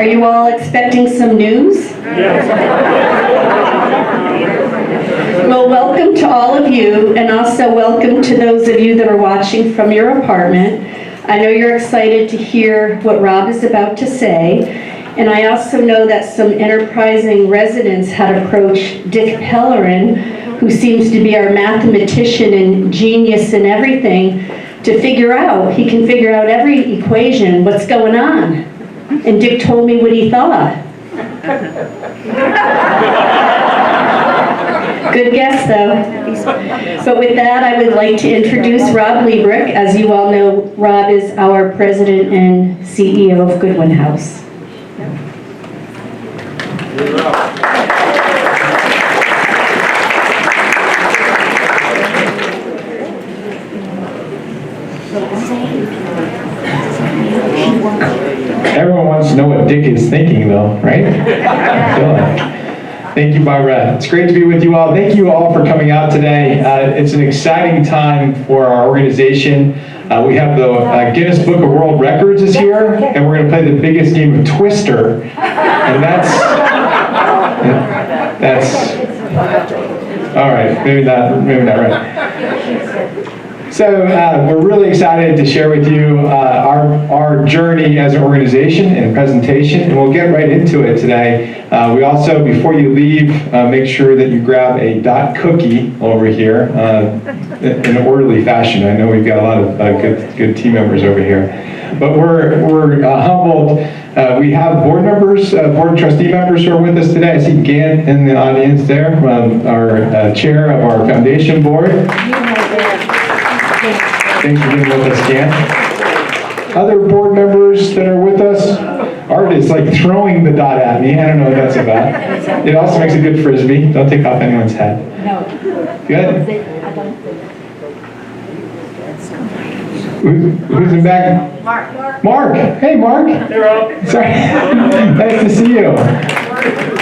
you all expecting some news? Well, welcome to all of you, and also welcome to those of you that are watching from your apartment. I know you're excited to hear what Rob is about to say, and I also know that some enterprising residents had approached Dick Pellerin, who seems to be our mathematician and genius in everything, to figure out, he can figure out every equation, what's going on. And Dick told me what he thought. Good guess, though. But with that, I would like to introduce Rob Liebrick. As you all know, Rob is our president and CEO of Goodwin House. Everyone wants to know what Dick is thinking, though, right? Thank you, Barbara. It's great to be with you all. Thank you all for coming out today. It's an exciting time for our organization. We have the Guinness Book of World Records is here, and we're going to play the biggest game of Twister. And that's all right. Maybe not right. So we're really excited to share with you our journey as an organization and presentation, and we'll get right into it today. We also, before you leave, make sure that you grab a dot cookie over here in an orderly fashion. I know we've got a lot of good team members over here, but we're humbled. We have board members, board trustee members who are with us today. I see Gant in the audience there, our chair of our foundation board. Thanks for being with us, Gant. Other board members that are with us, Art is like throwing the dot at me. I don't know what that's about. It also makes a good frisbee. Don't take off anyone's head. No. Good. Who's in back? Mark. Hey, Mark. Hey, Rob. Sorry. Nice to see you.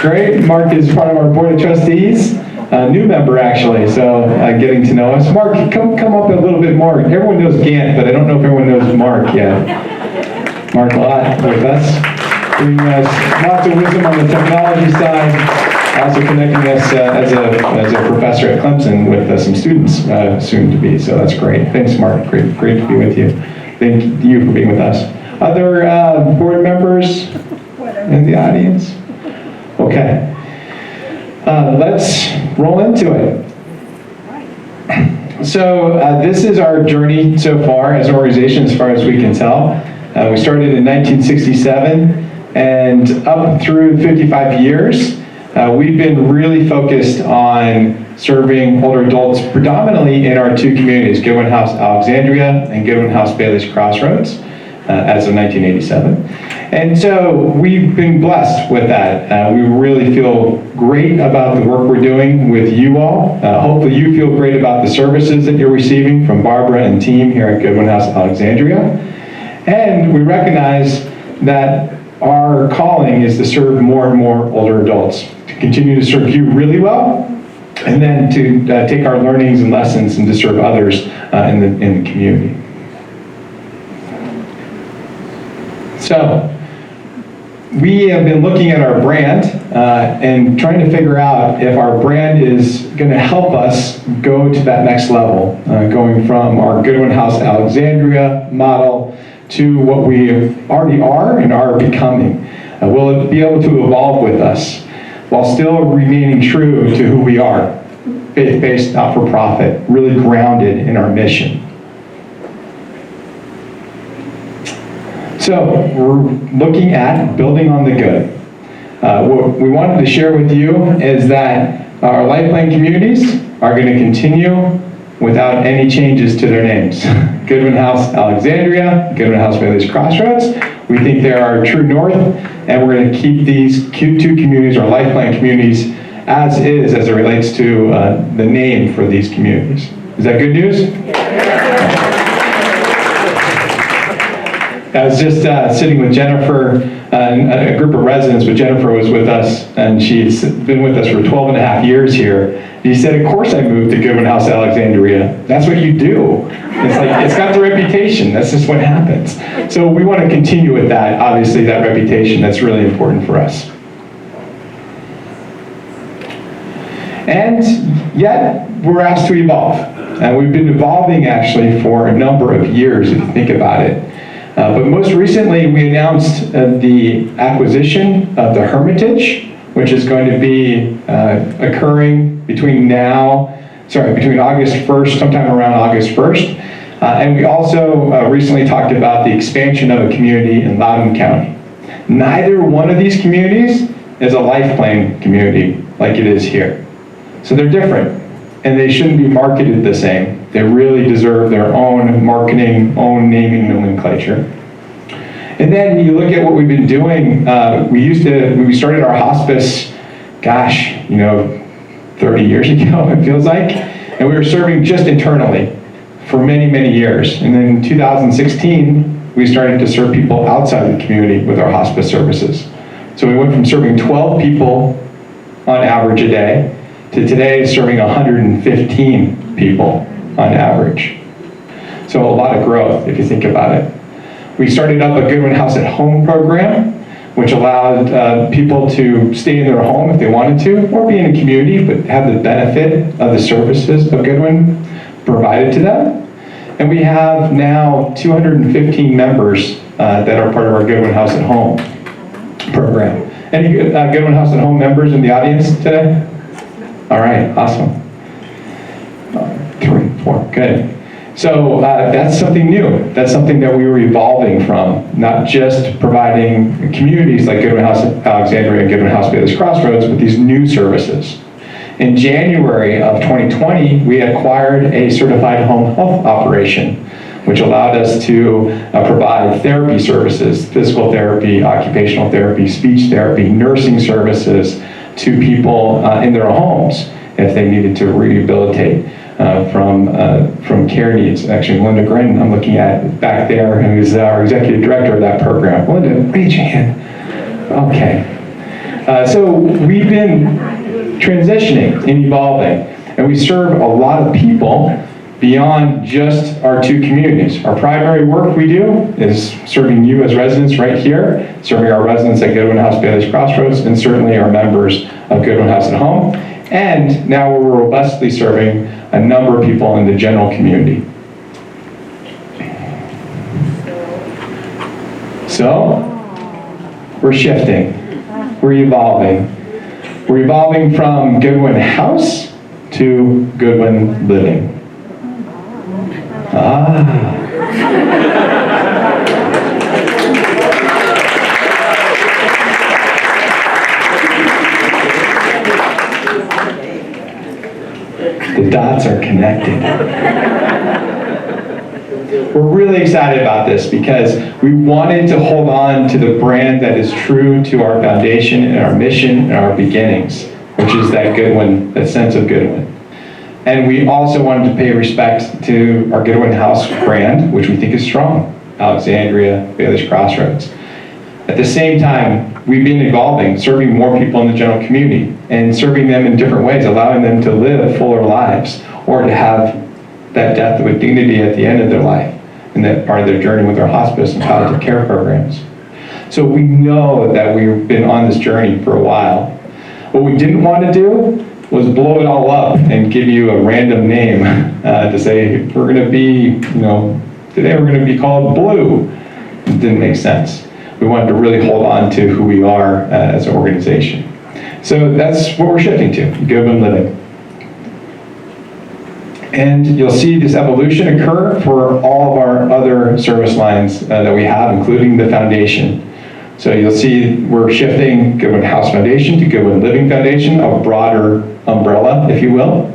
Great. Mark is part of our board of trustees. A new member, actually, so getting to know us. Mark, come up a little bit more. Everyone knows Gant, but I don't know if everyone knows Mark yet. Mark Lott with us, bringing us lots of wisdom on the technology side, also connecting us as a professor at Clemson with some students soon to be, so that's great. Thanks, Mark. Great to be with you. Thank you for being with us. Other board members in the audience? Okay. Let's roll into it. So this is our journey so far as an organization, as far as we can tell. We started in 1967, and up through 55 years, we've been really focused on serving older adults, predominantly in our two communities, Goodwin House Alexandria and Goodwin House Bailey's Crossroads, as of 1987. And so we've been blessed with that. We really feel great about the work we're doing with you all. Hopefully you feel great about the services that you're receiving from Barbara and team here at Goodwin House Alexandria. And we recognize that our calling is to serve more and more older adults, to continue to serve you really well, and then to take our learnings and lessons and to serve others in the community. So, we have been looking at our brand and trying to figure out if our brand is going to help us go to that next level, going from our Goodwin House Alexandria model to what we already are and are becoming. Will it be able to evolve with us while still remaining true to who we are, faith-based, not-for-profit, really grounded in our mission? So we're looking at building on the good. What we wanted to share with you is that our Life Plan communities are going to continue without any changes to their names. Goodwin House Alexandria, Goodwin House Bailey's Crossroads. We think they are true north, and we're going to keep these two communities, our Life Plan communities, as is as it relates to the name for these communities. Is that good news? I was just sitting with Jennifer, a group of residents, but Jennifer was with us, and she's been with us for 12 and a half years here. He said, of course I moved to Goodwin House Alexandria. That's what you do. It's like, it's got the reputation. That's just what happens. So we want to continue with that, obviously, that reputation. That's really important for us. And yet, we're asked to evolve. And we've been evolving, actually, for a number of years, if you think about it. But most recently, we announced the acquisition of the Hermitage, which is going to be occurring between August 1st, sometime around August 1st. And we also recently talked about the expansion of a community in Loudoun County. Neither one of these communities is a life plan community like it is here. So they're different, and they shouldn't be marketed the same. They really deserve their own marketing, own naming nomenclature. And then you look at what we've been doing. We started our hospice, 30 years ago, it feels like. And we were serving just internally for many, many years. And then in 2016, we started to serve people outside the community with our hospice services. So we went from serving 12 people on average a day to today serving 115 people on average. So a lot of growth if you think about it. We started up a Goodwin House at Home program, which allowed people to stay in their home if they wanted to, or be in a community, but have the benefit of the services of Goodwin provided to them. And we have now 215 members that are part of our Goodwin House at Home program. Any Goodwin House at Home members in the audience today? All right, awesome. 3, 4, good. So that's something new. That's something that we were evolving from, not just providing communities like Goodwin House Alexandria and Goodwin House Bayless Crossroads, but these new services. In January of 2020, we acquired a certified home health operation, which allowed us to provide therapy services, physical therapy, occupational therapy, speech therapy, nursing services to people in their homes if they needed to rehabilitate from care needs. Actually, Linda Grin, I'm looking at back there, who's our executive director of that program. Linda, raise your hand. Okay. So we've been transitioning and evolving, and we serve a lot of people beyond just our two communities. Our primary work we do is serving you as residents right here, serving our residents at Goodwin House Bayless Crossroads, and certainly our members of Goodwin House at Home. And now we're robustly serving a number of people in the general community. So, we're shifting, we're evolving. We're evolving from Goodwin House to Goodwin Living. The dots are connected. We're really excited about this because we wanted to hold on to the brand that is true to our foundation and our mission and our beginnings, which is that Goodwin, that sense of Goodwin. And we also wanted to pay respect to our Goodwin House brand, which we think is strong, Alexandria, Bayless Crossroads. At the same time, we've been evolving, serving more people in the general community and serving them in different ways, allowing them to live fuller lives or to have that death with dignity at the end of their life and that part of their journey with our hospice and palliative care programs. So we know that we've been on this journey for a while. What we didn't want to do was blow it all up and give you a random name to say, we're going to be, today we're going to be called Blue. It didn't make sense. We wanted to really hold on to who we are as an organization. So that's what we're shifting to, Goodwin Living. And you'll see this evolution occur for all of our other service lines that we have, including the foundation. So you'll see we're shifting Goodwin House Foundation to Goodwin Living Foundation, a broader umbrella, if you will.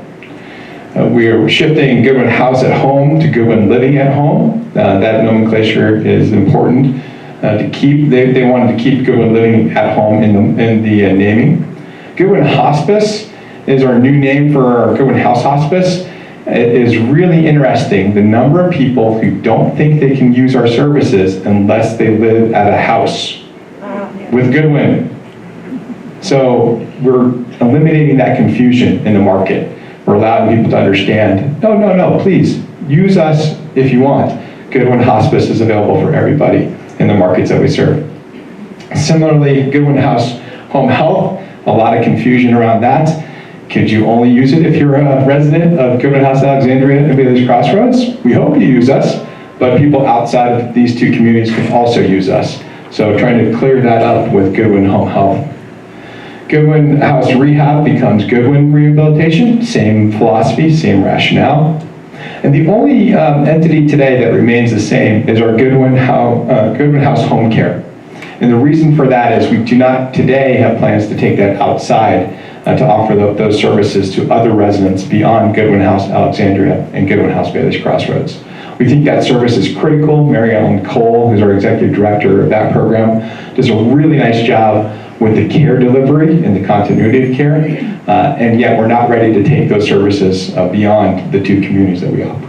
We are shifting Goodwin House at Home to Goodwin Living at Home. That nomenclature is important to keep. They wanted to keep Goodwin Living at Home in the naming. Goodwin Hospice is our new name for our Goodwin House Hospice. It is really interesting, the number of people who don't think they can use our services unless they live at a house with Goodwin. So we're eliminating that confusion in the market. allowing people to understand, no, please, use us if you want. Goodwin Hospice is available for everybody in the markets that we serve. Similarly, Goodwin House Home Health, a lot of confusion around that. Could you only use it if you're a resident of Goodwin House Alexandria and Bailey's Crossroads? We hope you use us, but people outside of these two communities can also use us. So trying to clear that up with Goodwin Home Health. Goodwin House Rehab becomes Goodwin Rehabilitation, same philosophy, same rationale. And the only entity today that remains the same is our Goodwin House Home Care. And the reason for that is we do not today have plans to take that outside to offer those services to other residents beyond Goodwin House Alexandria and Goodwin House Bailey's Crossroads. We think that service is critical. Mary Ellen Cole, who's our executive director of that program, does a really nice job with the care delivery and the continuity of care, and yet we're not ready to take those services beyond the two communities that we operate.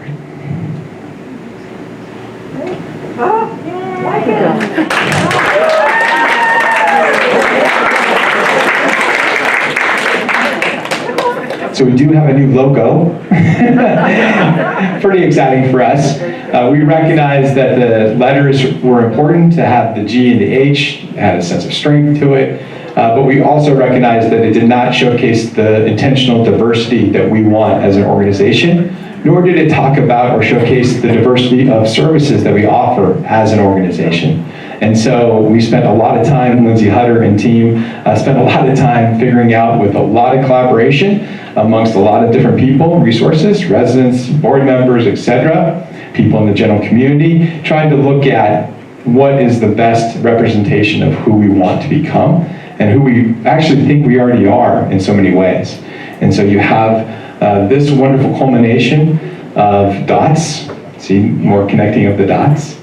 So we do have a new logo. Pretty exciting for us. We recognize that the letters were important to have the G and the H, had a sense of strength to it, but we also recognize that it did not showcase the intentional diversity that we want as an organization, nor did it talk about or showcase the diversity of services that we offer as an organization. And so we spent a lot of time, Lindsay Hutter and team spent a lot of time figuring out with a lot of collaboration amongst a lot of different people, resources, residents, board members, etc., people in the general community, trying to look at what is the best representation of who we want to become and who we actually think we already are in so many ways. And so you have this wonderful culmination of dots, see, more connecting of the dots,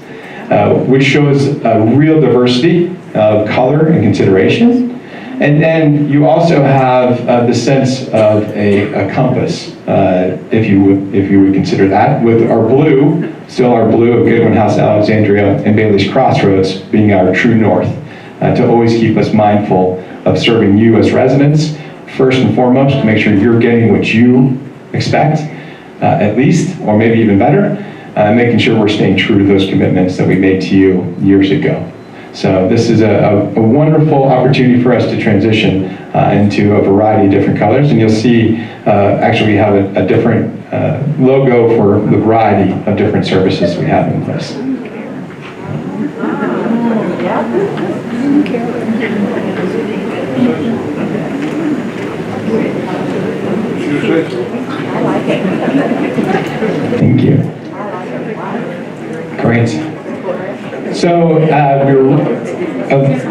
which shows a real diversity of color and consideration. And then you also have the sense of a compass, if you would consider that, with our blue, still our blue of Goodwin House Alexandria and Bailey's Crossroads being our true north, to always keep us mindful of serving you as residents, first and foremost, to make sure you're getting what you expect, at least, or maybe even better, making sure we're staying true to those commitments that we made to you years ago. So this is a wonderful opportunity for us to transition into a variety of different colors, and you'll see actually we have a different logo for the variety of different services we have in place. Thank you. Great. So we were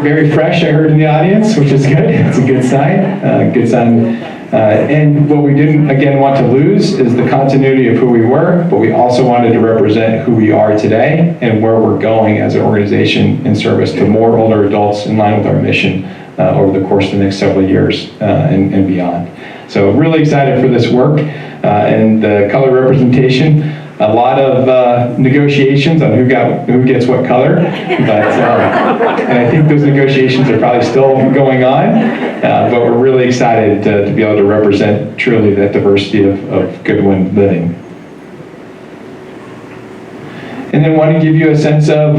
very fresh, I heard in the audience, which is good. It's a good sign. Good sign. And what we didn't, again, want to lose is the continuity of who we were, but we also wanted to represent who we are today and where we're going as an organization in service to more older adults in line with our mission over the course of the next several years and beyond. So really excited for this work and the color representation. A lot of negotiations on who gets what color, but and I think those negotiations are probably still going on, but we're really excited to be able to represent truly that diversity of Goodwin living. And then want to give you a sense of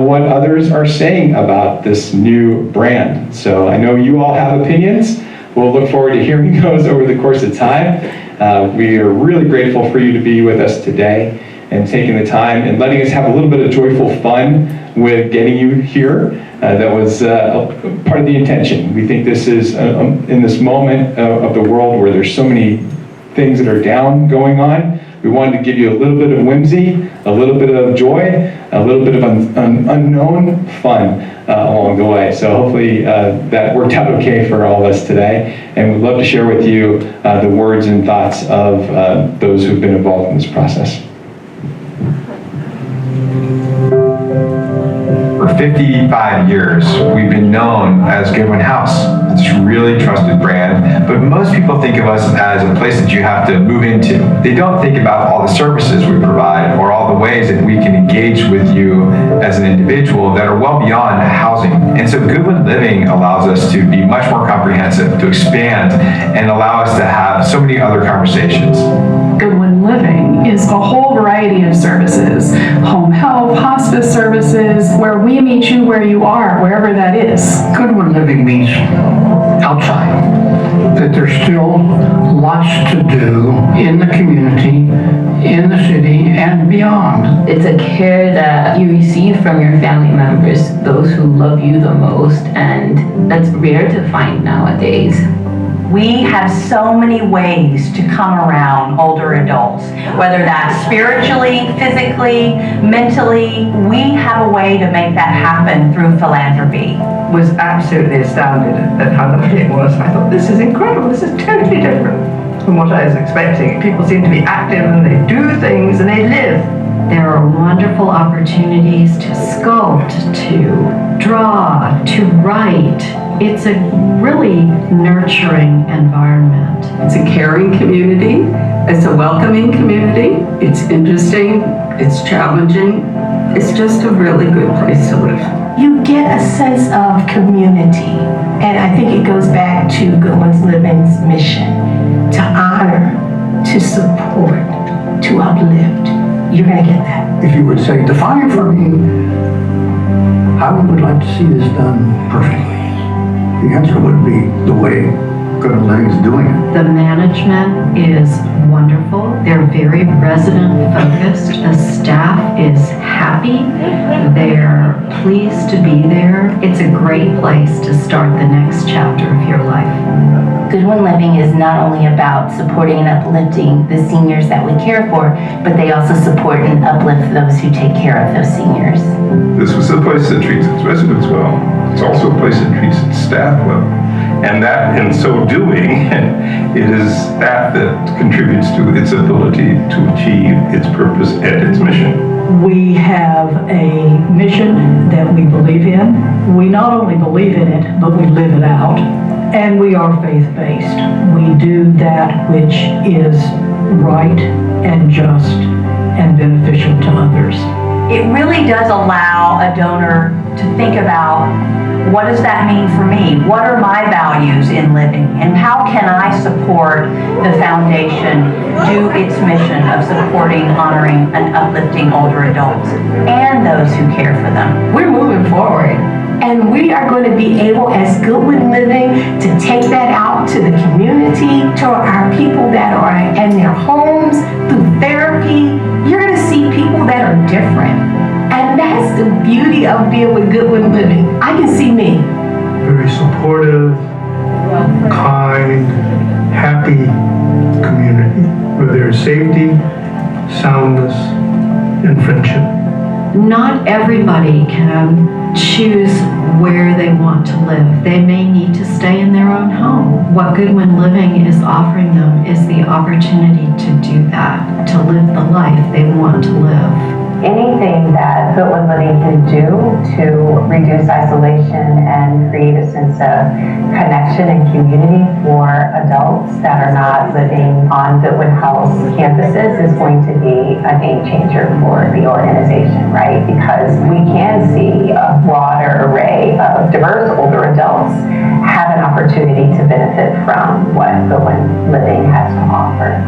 what others are saying about this new brand. So I know you all have opinions. We'll look forward to hearing those over the course of time. We are really grateful for you to be with us today and taking the time and letting us have a little bit of joyful fun with getting you here. That was part of the intention. We think this is, in this moment of the world where there's so many things that are down going on, we wanted to give you a little bit of whimsy, a little bit of joy, a little bit of unknown fun along the way. So hopefully that worked out okay for all of us today. And we'd love to share with you the words and thoughts of those who've been involved in this process. For 55 years, we've been known as Goodwin House. It's a really trusted brand, but most people think of us as a place that you have to move into. They don't think about all the services we provide or all the ways that we can engage with you as an individual. individual that are well beyond housing. And so Goodwin Living allows us to be much more comprehensive, to expand, and allow us to have so many other conversations. Goodwin Living is a whole variety of services, home health, hospice services, where we meet you where you are, wherever that is. Goodwin Living means outside, that there's still lots to do in the community, in the city, and beyond. It's a care that you receive from your family members, those who love you the most, and that's rare to find nowadays. We have so many ways to come around older adults, whether that's spiritually, physically, mentally. We have a way to make that happen through philanthropy. Was absolutely astounded at how lovely it was. I thought, this is incredible. This is totally different from what I was expecting. People seem to be active and they do things and they live. There are wonderful opportunities to sculpt, to draw, to write. It's a really nurturing environment. It's a caring community. It's a welcoming community. It's interesting. It's challenging. It's just a really good place to live. You get a sense of community, and I think it goes back to Goodwin Living's mission, to honor, to support, to uplift. You're gonna get that. If you would say, define for me how we would like to see this done perfectly, the answer would be the way Goodwin Living is doing it. The management is wonderful. They're very resident focused. The staff is happy. They're pleased to be there. It's a great place to start the next chapter of your life. Goodwin Living is not only about supporting and uplifting the seniors that we care for, but they also support and uplift those who take care of those seniors. This was a place that treats its residents well. It's also a place that treats its staff well. And that, in so doing, it is that contributes to its ability to achieve its purpose and its mission. We have a mission that we believe in. We not only believe in it, but we live it out. And we are faith-based. We do that which is right and just and beneficial to others. It really does allow a donor to think about, what does that mean for me? What are my values in living? And how can I support the foundation do its mission of supporting, honoring, and uplifting older adults and those who care for them? We're moving forward, and we are going to be able, as Goodwin Living, to take that out to the community, to our people that are in their homes, through therapy. You're going to see people that are different. And that's the beauty of being with Goodwin Living. I can see me. Very supportive, kind, happy community where there's safety, soundness, and friendship. Not everybody can choose where they want to live. They may need to stay in their own home. What Goodwin Living is offering them is the opportunity to do that, to live the life they want to live. Anything that Goodwin Living can do to reduce isolation and create a sense of connection and community for adults that are not living on Goodwin Health campuses is going to be a game changer for the organization, right? Because we can see a broader array of diverse older adults have an opportunity to benefit from what Goodwin Living has to offer.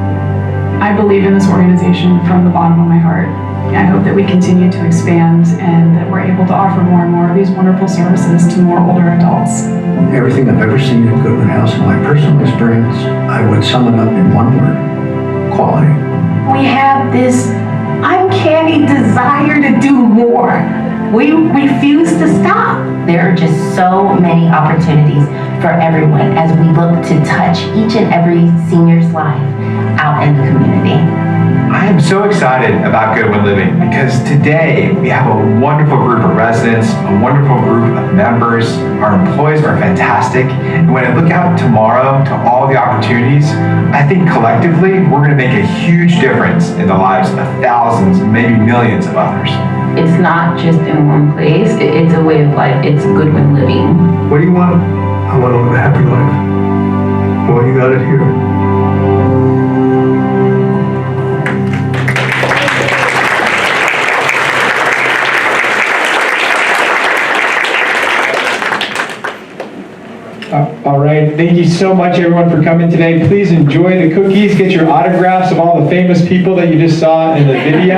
I believe in this organization from the bottom of my heart. I hope that we continue to expand and that we're able to offer more and more of these wonderful services to more older adults. Everything I've ever seen at Goodwin House in my personal experience, I would sum it up in one word: quality. We have this uncanny desire to do more. We refuse to stop. There are just so many opportunities for everyone as we look to touch each and every senior's life out in the community. I am so excited about Goodwin Living because today we have a wonderful group of residents, a wonderful group of members. Our employees are fantastic. And when I look out tomorrow to all the opportunities, I think collectively we're going to make a huge difference in the lives of thousands, maybe millions of others. It's not just in one place, it's a way of life. It's Goodwin Living. What do you want? I want to live a happy life. Well, you got it here. All right, thank you so much everyone for coming today. Please enjoy the cookies, get your autographs of all the famous people that you just saw in the video,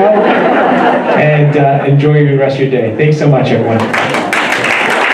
and enjoy the rest of your day. Thanks so much everyone.